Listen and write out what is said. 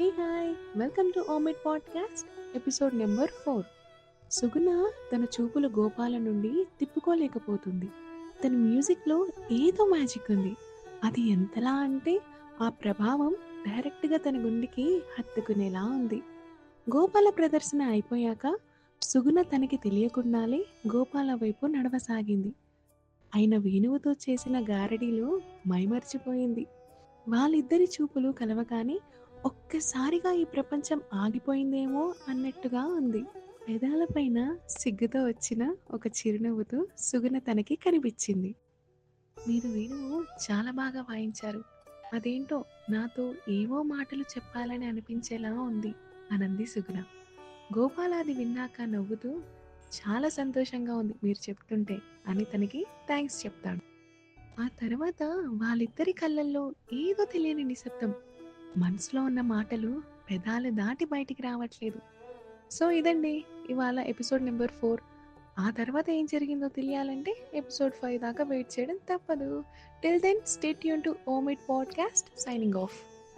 Hey hi, welcome to Omit podcast episode number 4. సుగుణ తన చూపులు గోపాల నుండి తిప్పుకోలేకపోతుంది. తన మ్యూజిక్లో ఏదో మ్యాజిక్ ఉంది. అది ఎంతలా అంటే ఆ ప్రభావం డైరెక్ట్గా తన గుండెకి హత్తుకునేలా ఉంది. గోపాల ప్రదర్శన అయిపోయాక సుగుణ తనకి తెలియకుండానే గోపాల వైపు నడవసాగింది. ఆయన వేణువుతో చేసిన గారడీలో మైమర్చిపోయింది. వాళ్ళిద్దరి చూపులు కలవగానే ఒక్కసారిగా ఈ ప్రపంచం ఆగిపోయిందేమో అన్నట్టుగా ఉంది. పెదాలపైన సిగ్గుతో వచ్చిన ఒక చిరునవ్వుతో సుగుణ తనకి కనిపించింది. మీరు వేణువు చాలా బాగా వాయించారు. అదేంటో నాతో ఏవో మాటలు చెప్పాలని అనిపించేలా ఉంది అనంది సుగుణ. గోపాల అది విన్నాక నవ్వుతూ చాలా సంతోషంగా ఉంది మీరు చెప్తుంటే అని తనకి థ్యాంక్స్ చెప్తాడు. ఆ తర్వాత వాళ్ళిద్దరి కళ్ళల్లో ఏదో తెలియని నిశ్శబ్దం. మనసులో ఉన్న మాటలు పెదాలు దాటి బయటికి రావట్లేదు. సో ఇదండి ఇవాళ ఎపిసోడ్ నెంబర్ 4. ఆ తర్వాత ఏం జరిగిందో తెలియాలంటే ఎపిసోడ్ 5 దాకా వెయిట్ చేయడం తప్పదు. Till then stay tuned to Omit podcast signing of.